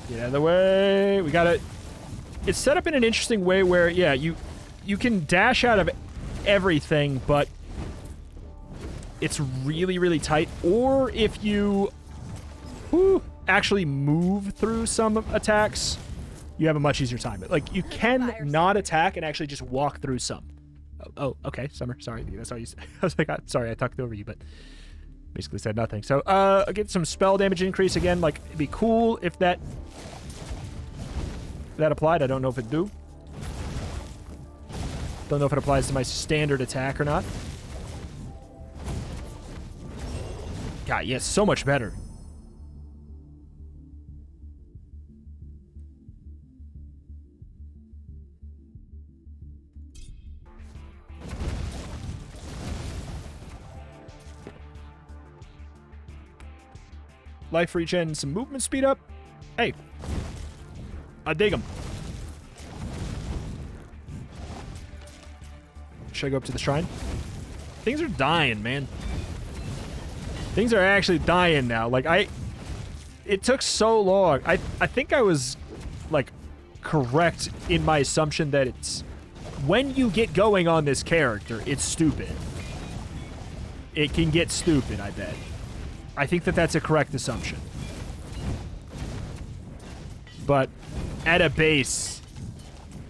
[SPEAKER 1] Get out of the way. We got it. It's set up in an interesting way where, yeah, you can dash out of everything, but it's really, really tight. Or if you actually move through some attacks, you have a much easier time. Like, you can not attack and actually just walk through some. Oh, okay, Summer. Sorry, that's all you said. I was like, sorry, I talked over you, but basically said nothing. So, I get some spell damage increase again. Like, it'd be cool if that applied. I don't know if it do. Don't know if it applies to my standard attack or not. God, yes, so much better. Life regen, some movement speed up. Hey, I dig them. Should I go up to the shrine? Things are dying, man. Things are actually dying now. Like, it took so long. I think I was, like, correct in my assumption that it's, when you get going on this character, it's stupid. It can get stupid, I bet. I think that that's a correct assumption. But at a base,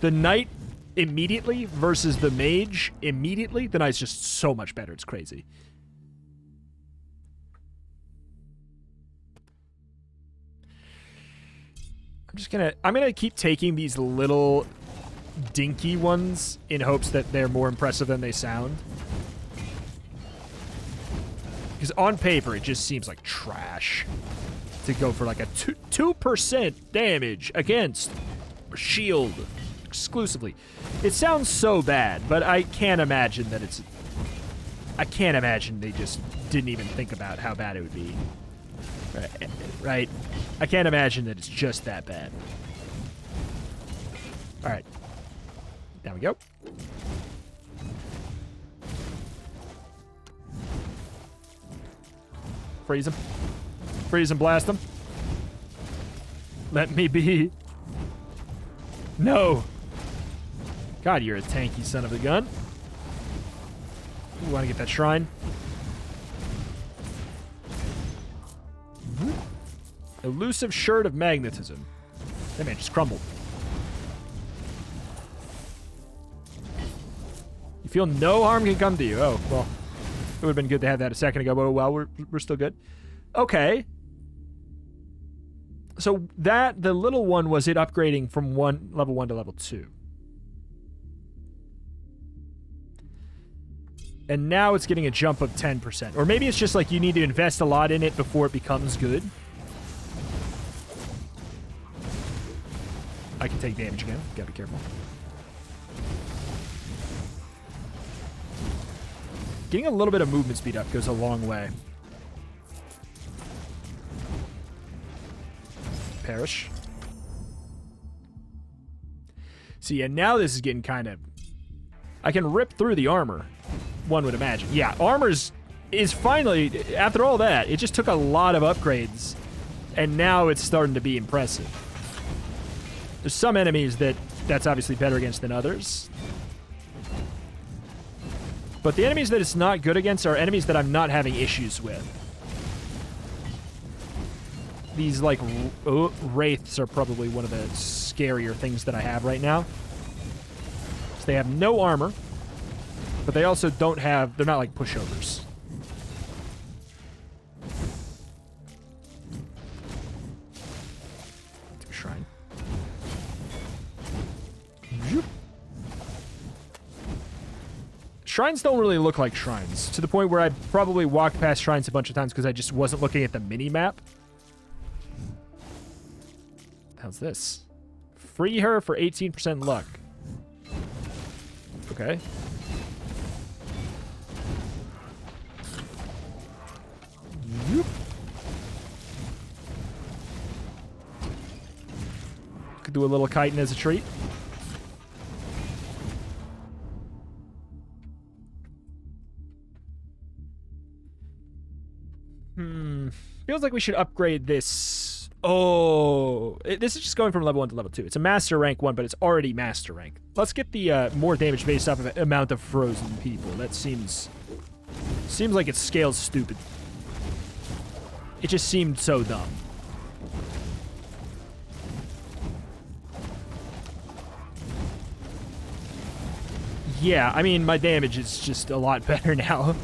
[SPEAKER 1] the knight immediately versus the mage immediately, the knight's just so much better. It's crazy. I'm gonna keep taking these little dinky ones in hopes that they're more impressive than they sound. Because on paper, it just seems like trash to go for like a 2% damage against shield exclusively. It sounds so bad, but I can't imagine that it's... I can't imagine they just didn't even think about how bad it would be. Right? I can't imagine that it's just that bad. Alright. Down we go. Freeze him. Freeze and blast him. Let me be. No. God, you're a tanky son of a gun. You want to get that shrine? Elusive shirt of magnetism. That man just crumbled. You feel no harm can come to you. Oh, well. It would have been good to have that a second ago, but oh well, we're still good. Okay. So that, the little one, was it upgrading from level 1 to level 2? And now it's getting a jump of 10%. Or maybe it's just like you need to invest a lot in it before it becomes good. I can take damage again. Gotta be careful. Getting a little bit of movement speed up goes a long way. Perish. See, and now this is getting kind of... I can rip through the armor, one would imagine. Yeah, armor is finally, after all that, it just took a lot of upgrades, and now it's starting to be impressive. There's some enemies that's obviously better against than others. But the enemies that it's not good against are enemies that I'm not having issues with. These, like, wraiths are probably one of the scarier things that I have right now. So they have no armor, but they also don't have... They're not like pushovers. To a shrine. Shrines don't really look like shrines, to the point where I probably walked past shrines a bunch of times because I just wasn't looking at the mini-map. How's this? Free her for 18% luck. Okay. Yoop. Could do a little kiting as a treat. Feels like we should upgrade this. Oh, this is just going from level 1 to level 2. It's a master rank 1, but it's already master rank. Let's get the more damage based off of the amount of frozen people. That seems like it scales stupid. It just seemed so dumb. Yeah, I mean, my damage is just a lot better now.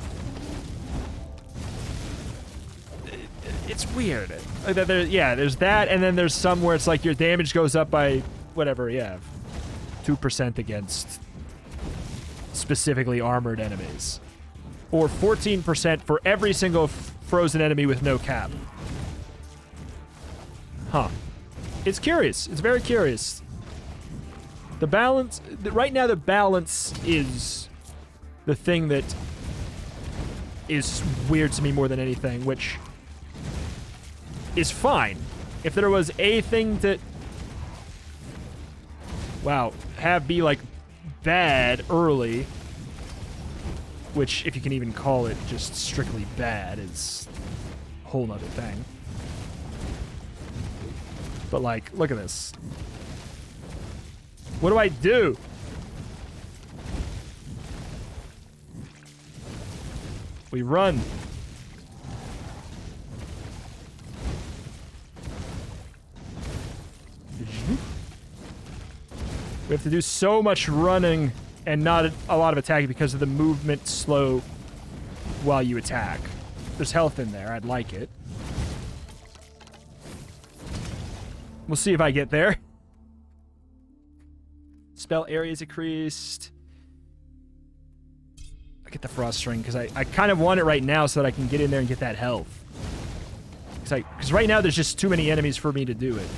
[SPEAKER 1] It's weird. Yeah, there's that, and then there's some where it's like your damage goes up by whatever, yeah, 2% against specifically armored enemies. Or 14% for every single frozen enemy with no cap. Huh. It's curious. It's very curious. The balance... Right now, the balance is the thing that is weird to me more than anything, which... is fine. If there was a thing to... Wow. Have be, like, bad early, which, if you can even call it just strictly bad, is a whole nother thing. But, like, look at this. What do I do? We run. We have to do so much running and not a lot of attacking because of the movement slow while you attack. There's health in there. I'd like it. We'll see if I get there. Spell areas increased. I get the frost string because I kind of want it right now so that I can get in there and get that health. Because right now there's just too many enemies for me to do it.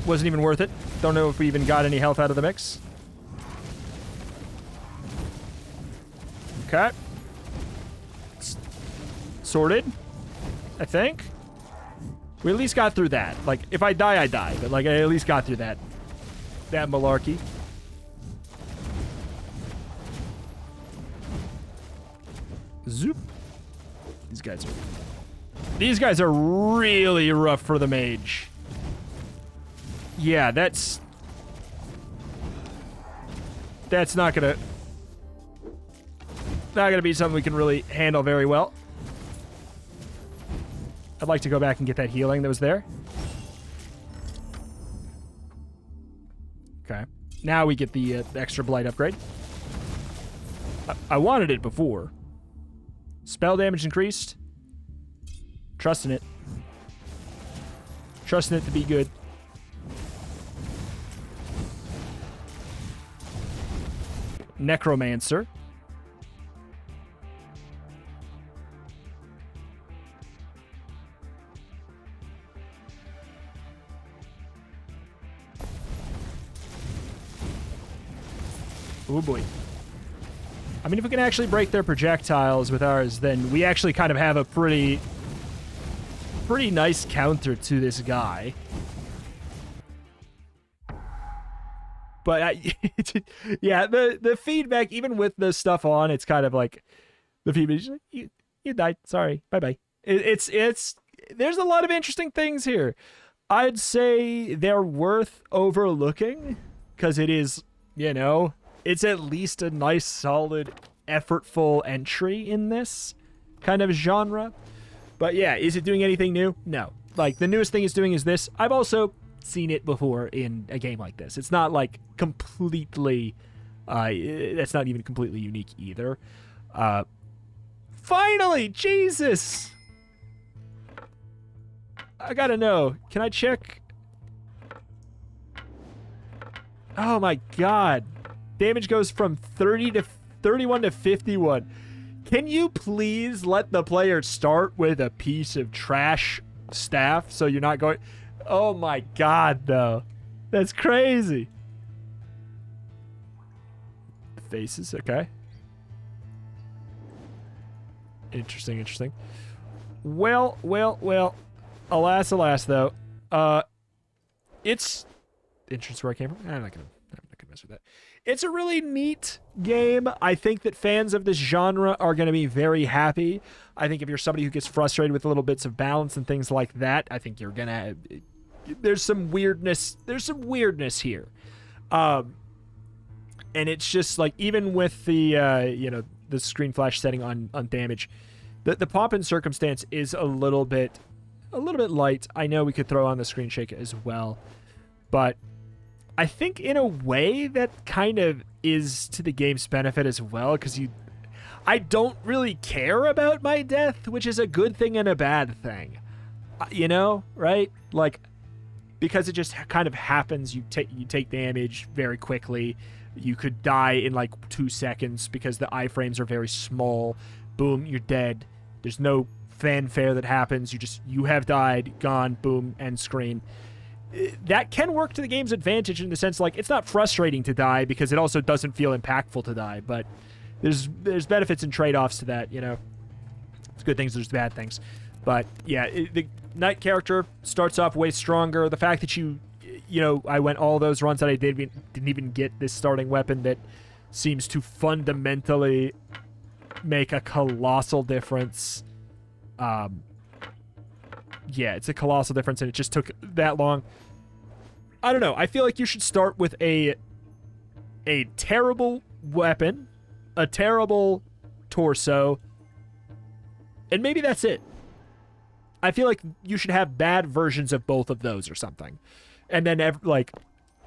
[SPEAKER 1] Wasn't even worth it. Don't know if we even got any health out of the mix. Okay. Sorted, I think. We at least got through that. Like, if I die, I die. But, like, I at least got through that malarkey. Zoop. These guys are really rough for the mage. Yeah, that's not gonna be something we can really handle very well. I'd like to go back and get that healing that was there. Okay. Now we get the extra blight upgrade. I wanted it before. Spell damage increased. Trusting it. Trusting it to be good. Necromancer. Oh boy. I mean, if we can actually break their projectiles with ours, then we actually kind of have a pretty nice counter to this guy. But yeah, the feedback, even with the stuff on, it's kind of like the feedback. Like, you died. Sorry. Bye bye. It's there's a lot of interesting things here. I'd say they're worth overlooking because it is, you know, it's at least a nice, solid, effortful entry in this kind of genre. But yeah, is it doing anything new? No. Like, the newest thing it's doing is this. I've also seen it before in a game like this. It's not like completely, that's not even completely unique either. Finally, Jesus! I gotta know, can I check? Oh my god. Damage goes from 30 to 31 to 51. Can you please let the player start with a piece of trash staff so you're not going... Oh my god, though. That's crazy. Faces, okay. Interesting, interesting. Well. Alas, though. It's... Entrance where I came from? I'm not gonna mess with that. It's a really neat game. I think that fans of this genre are going to be very happy. I think if you're somebody who gets frustrated with little bits of balance and things like that, I think you're going to... There's some weirdness. There's some weirdness here. And it's just like, even with the, you know, the screen flash setting on damage, the pomp and circumstance is a little bit light. I know we could throw on the screen shake as well, but I think in a way that kind of is to the game's benefit as well, because I don't really care about my death, which is a good thing and a bad thing. You know, right? Like, because it just kind of happens, you take damage very quickly. You could die in like 2 seconds because the iframes are very small. Boom, you're dead. There's no fanfare that happens. You have died, gone, boom, end screen. That can work to the game's advantage in the sense, like, it's not frustrating to die because it also doesn't feel impactful to die, but there's benefits and trade-offs to that, you know. There's good things, there's bad things. But yeah, the Knight character starts off way stronger. The fact that you know, I went all those runs that I didn't even get this starting weapon that seems to fundamentally make a colossal difference. Yeah, it's a colossal difference, and it just took that long. I don't know. I feel like you should start with a terrible weapon, a terrible torso, and maybe that's it. I feel like you should have bad versions of both of those or something. And then, like,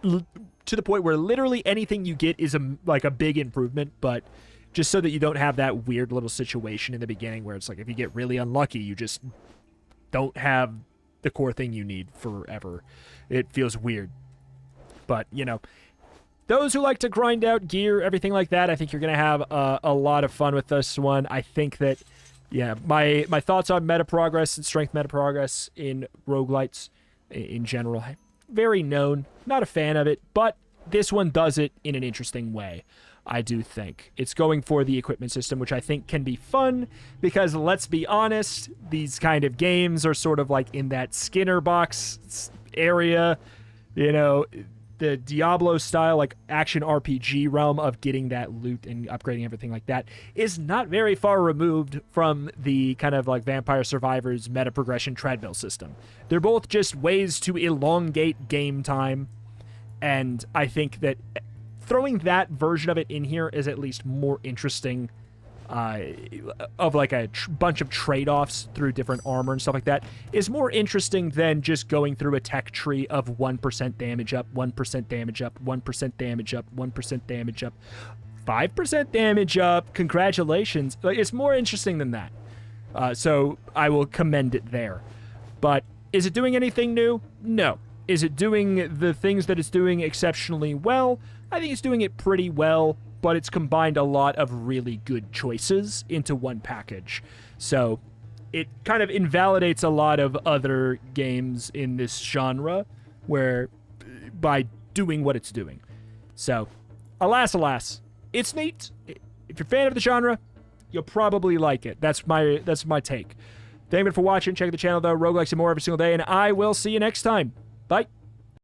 [SPEAKER 1] to the point where literally anything you get is like a big improvement, but just so that you don't have that weird little situation in the beginning where it's like, if you get really unlucky, you just don't have the core thing you need forever. It feels weird. But, you know, those who like to grind out gear, everything like that, I think you're going to have a lot of fun with this one. I think that, yeah, my thoughts on meta progress and strength meta progress in roguelites in general, very known. Not a fan of it, but this one does it in an interesting way. I do think. It's going for the equipment system, which I think can be fun, because let's be honest, these kind of games are sort of like in that Skinner box area, you know, the Diablo style, like action RPG realm of getting that loot and upgrading everything like that is not very far removed from the kind of like Vampire Survivors meta progression treadmill system. They're both just ways to elongate game time, and I think that throwing that version of it in here is at least more interesting, of like a bunch of trade-offs through different armor and stuff like that, is more interesting than just going through a tech tree of 1% damage up, 1% damage up, 1% damage up, 1% damage up, 5% damage up. Congratulations. Like, it's more interesting than that. So I will commend it there. But is it doing anything new? No. Is it doing the things that it's doing exceptionally well? I think it's doing it pretty well. but it's combined a lot of really good choices into one package. So it kind of invalidates a lot of other games in this genre where by doing what it's doing. So, alas, it's neat. If you're a fan of the genre, you'll probably like it. That's my take. Thank you for watching. Check the channel, though. Roguelikes and more every single day, and I will see you next time. Bye.